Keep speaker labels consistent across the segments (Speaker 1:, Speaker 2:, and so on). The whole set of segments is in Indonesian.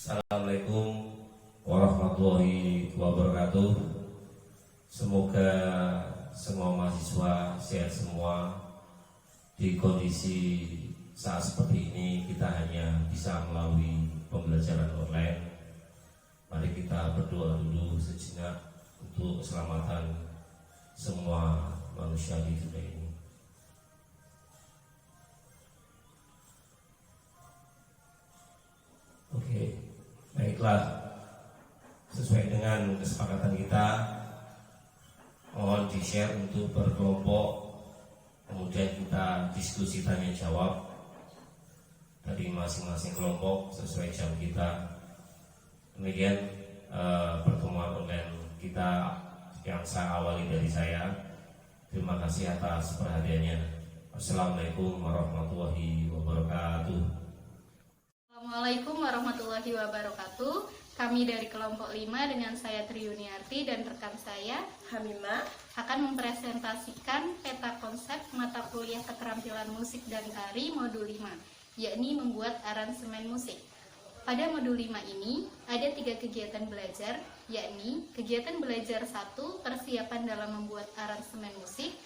Speaker 1: Assalamualaikum warahmatullahi wabarakatuh. Semoga semua mahasiswa sehat semua. Di kondisi saat seperti ini kita hanya bisa melalui pembelajaran online. Mari kita berdoa dulu sejenak untuk keselamatan semua manusia di dunia ini. Oke, baiklah. Sesuai dengan kesepakatan kita, mohon di-share untuk berkelompok. Kemudian kita diskusi tanya jawab dari masing-masing kelompok sesuai jam kita. Demikian pertemuan online kita yang saya awali dari saya. Terima kasih atas perhatiannya. Assalamualaikum warahmatullahi wabarakatuh.
Speaker 2: Assalamualaikum warahmatullahi wabarakatuh. Kami dari kelompok 5 dengan saya Triyuniarti dan rekan saya
Speaker 3: Hamimah
Speaker 2: akan mempresentasikan peta konsep mata kuliah keterampilan musik dan tari modul 5, yakni membuat aransemen musik. Pada modul 5 ini ada 3 kegiatan belajar, yakni kegiatan belajar 1 persiapan dalam membuat aransemen musik,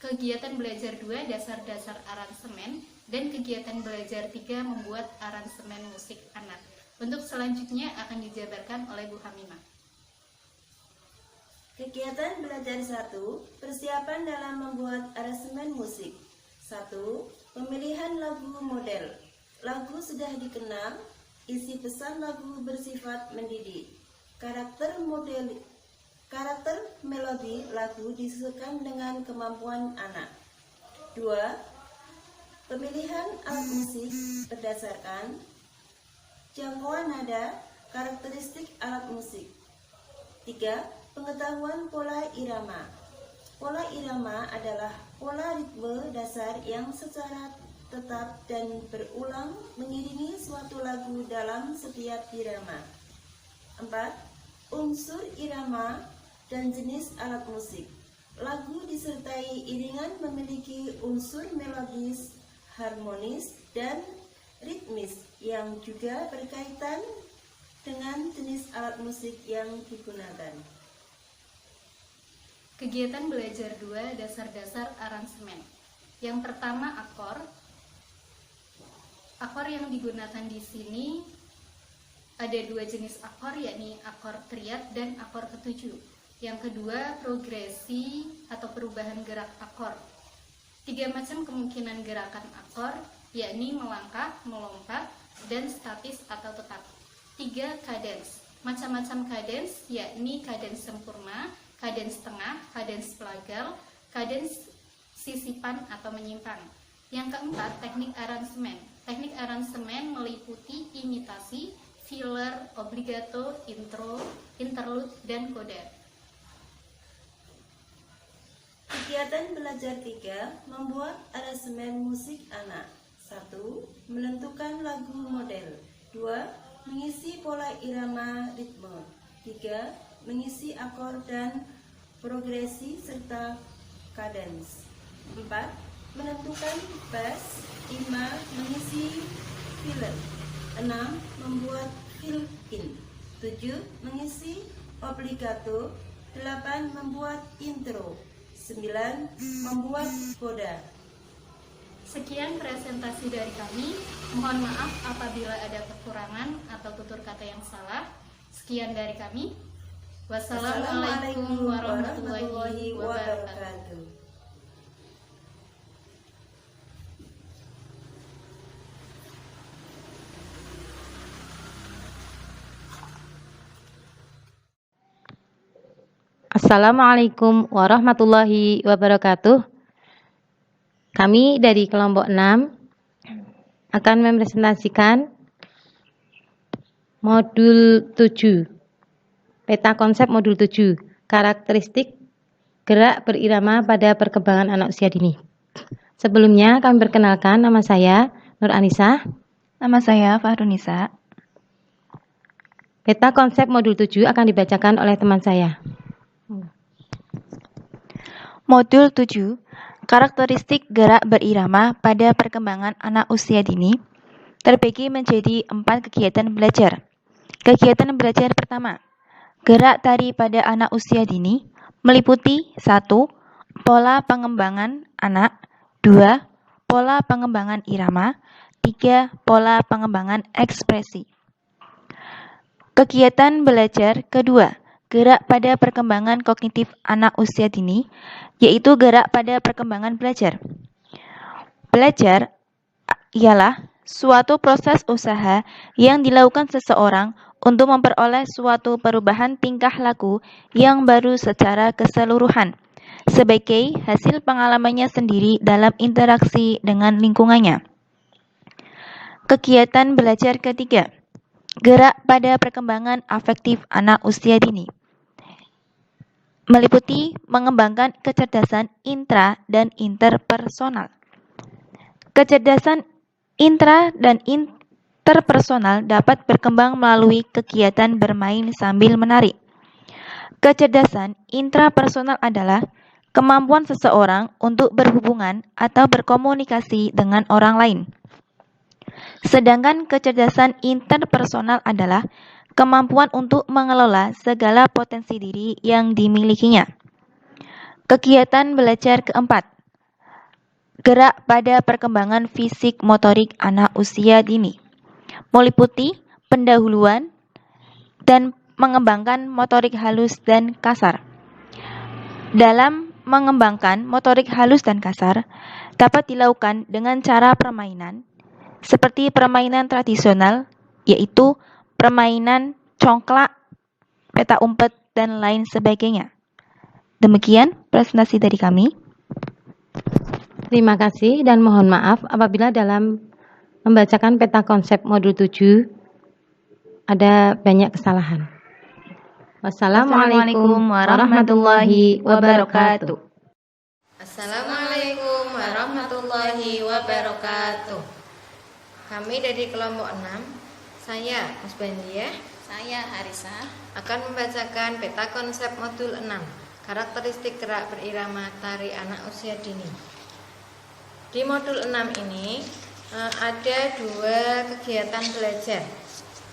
Speaker 2: kegiatan belajar 2 dasar-dasar aransemen, dan kegiatan belajar 3 membuat aransemen musik anak. Untuk selanjutnya akan dijabarkan oleh Bu Hamimah.
Speaker 3: Kegiatan belajar 1, persiapan dalam membuat aransemen musik. 1. Pemilihan lagu model. Lagu sudah dikenal, isi pesan lagu bersifat mendidik. Karakter melodi lagu disesuaikan dengan kemampuan anak. 2. Pemilihan alat musik berdasarkan jangkauan nada, karakteristik alat musik. 3. Pengetahuan pola irama. Pola irama adalah pola ritme dasar yang secara tetap dan berulang mengiringi suatu lagu dalam setiap irama. 4. Unsur irama dan jenis alat musik. Lagu disertai iringan memiliki unsur melodis, harmonis, dan ritmis yang juga berkaitan dengan jenis alat musik yang digunakan.
Speaker 2: Kegiatan belajar 2 dasar-dasar aransemen. Yang pertama akor. Akor yang digunakan di sini ada 2 jenis akor, yakni akor triad dan akor ketujuh. Yang kedua progresi atau perubahan gerak akor. 3 macam kemungkinan gerakan akor, yakni melangkah, melompat, dan statis atau tetap. 3 kadens. Macam-macam kadens, yakni kadens sempurna, kadens tengah, kadens pelagal, kadens sisipan atau menyimpang. Yang keempat, teknik aransemen. Teknik aransemen meliputi imitasi, filler, obligato, intro, interlude, dan coda.
Speaker 3: Kegiatan belajar 3, membuat aransemen musik anak. 1. Menentukan lagu model. 2. Mengisi pola irama ritme. 3. Mengisi akor dan progresi serta kadens. 4. Menentukan bass. 5. Mengisi filler. 6. Membuat fill-in. 7. Mengisi obligato. 8. Membuat intro. 9. Membuat coda.
Speaker 2: Sekian presentasi dari kami. Mohon maaf apabila ada kekurangan atau tutur kata yang salah. Sekian dari kami. Wassalamualaikum warahmatullahi wabarakatuh.
Speaker 4: Assalamualaikum warahmatullahi wabarakatuh. Kami dari kelompok 6 akan mempresentasikan modul 7. Peta konsep modul 7. Karakteristik gerak berirama pada perkembangan anak usia dini. Sebelumnya kami perkenalkan, nama saya Nur Anissa.
Speaker 5: Nama saya Fahrunisa.
Speaker 4: Peta konsep modul 7 akan dibacakan oleh teman saya.
Speaker 5: Modul 7, karakteristik gerak berirama pada perkembangan anak usia dini, terbagi menjadi 4 kegiatan belajar. Kegiatan belajar pertama, gerak tari pada anak usia dini, meliputi 1. Pola pengembangan anak, 2. Pola pengembangan irama, 3. Pola pengembangan ekspresi. Kegiatan belajar kedua, gerak pada perkembangan kognitif anak usia dini, yaitu gerak pada perkembangan belajar. Belajar ialah suatu proses usaha yang dilakukan seseorang untuk memperoleh suatu perubahan tingkah laku yang baru secara keseluruhan, sebagai hasil pengalamannya sendiri dalam interaksi dengan lingkungannya. Kegiatan belajar ketiga, gerak pada perkembangan afektif anak usia dini, meliputi mengembangkan kecerdasan intra dan interpersonal. Kecerdasan intra dan interpersonal dapat berkembang melalui kegiatan bermain sambil menari. Kecerdasan intrapersonal adalah kemampuan seseorang untuk berhubungan atau berkomunikasi dengan orang lain. Sedangkan kecerdasan interpersonal adalah kemampuan untuk mengelola segala potensi diri yang dimilikinya. Kegiatan belajar keempat, gerak pada perkembangan fisik motorik anak usia dini, meliputi pendahuluan dan mengembangkan motorik halus dan kasar. Dalam mengembangkan motorik halus dan kasar dapat dilakukan dengan cara permainan, seperti permainan tradisional, yaitu permainan congklak, peta umpet, dan lain sebagainya. Demikian presentasi dari kami.
Speaker 4: Terima kasih dan mohon maaf apabila dalam membacakan peta konsep modul 7 ada banyak kesalahan. Wassalamualaikum warahmatullahi wabarakatuh.
Speaker 6: Assalamualaikum warahmatullahi wabarakatuh. Kami dari kelompok 6, saya Mas Bandiah,
Speaker 7: saya Harisa,
Speaker 6: akan membacakan peta konsep modul 6, karakteristik gerak berirama tari anak usia dini. Di modul 6 ini ada 2 kegiatan belajar.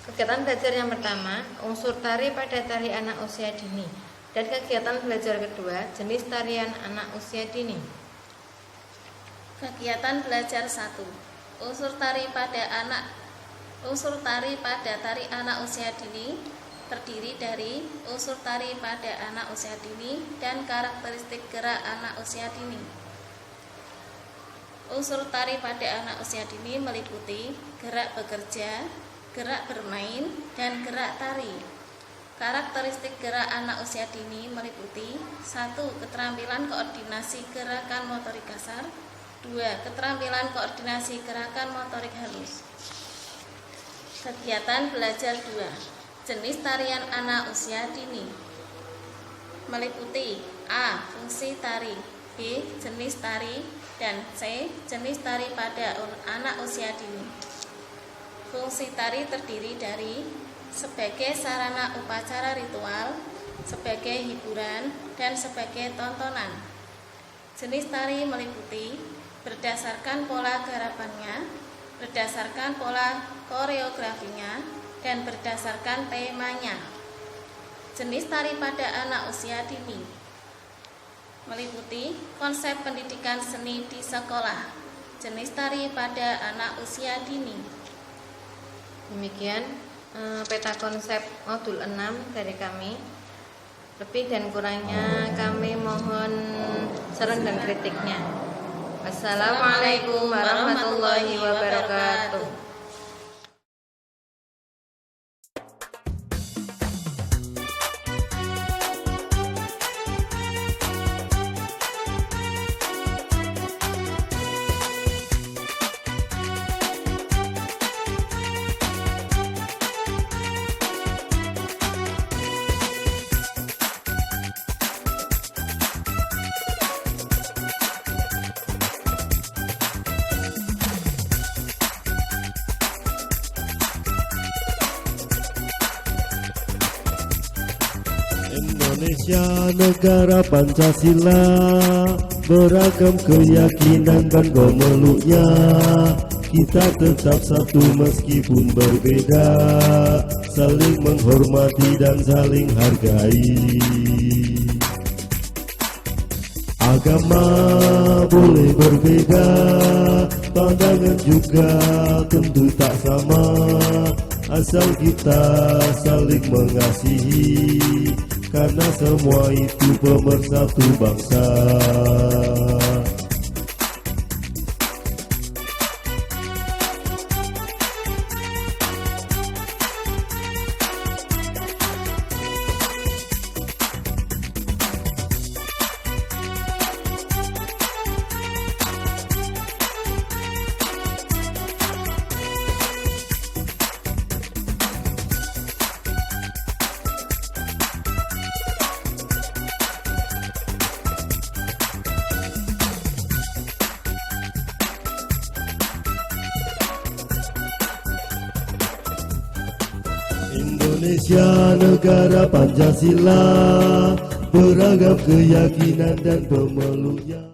Speaker 6: Kegiatan belajar yang pertama, unsur tari pada tari anak usia dini. Dan kegiatan belajar kedua, jenis tarian anak usia dini.
Speaker 7: kegiatan belajar 1. Unsur tari pada tari anak usia dini terdiri dari unsur tari pada anak usia dini dan karakteristik gerak anak usia dini. Unsur tari pada anak usia dini meliputi gerak bekerja, gerak bermain, dan gerak tari. Karakteristik gerak anak usia dini meliputi 1. Keterampilan koordinasi gerakan motorik kasar, 2. Keterampilan koordinasi gerakan motorik halus. Kegiatan belajar 2. Jenis tarian anak usia dini meliputi A. Fungsi tari, B. Jenis tari, dan C. Jenis tari pada anak usia dini. Fungsi tari terdiri dari sebagai sarana upacara ritual, sebagai hiburan, dan sebagai tontonan. Jenis tari meliputi berdasarkan pola garapannya, berdasarkan pola koreografinya, dan berdasarkan temanya. Jenis tari pada anak usia dini meliputi konsep pendidikan seni di sekolah. Jenis tari pada anak usia dini.
Speaker 6: Demikian peta konsep modul 6 dari kami. Lebih dan kurangnya kami mohon saran dan kritiknya. Wassalamualaikum warahmatullahi wabarakatuh.
Speaker 8: Indonesia negara Pancasila, beragam keyakinan dan pemeluknya. Kita tetap satu meskipun berbeda, saling menghormati dan saling hargai. Agama boleh berbeda, pandangan juga tentu tak sama, asal kita saling mengasihi, karena semua itu pemersatu bangsa. Indonesia negara Pancasila, beragam keyakinan dan pemeluknya.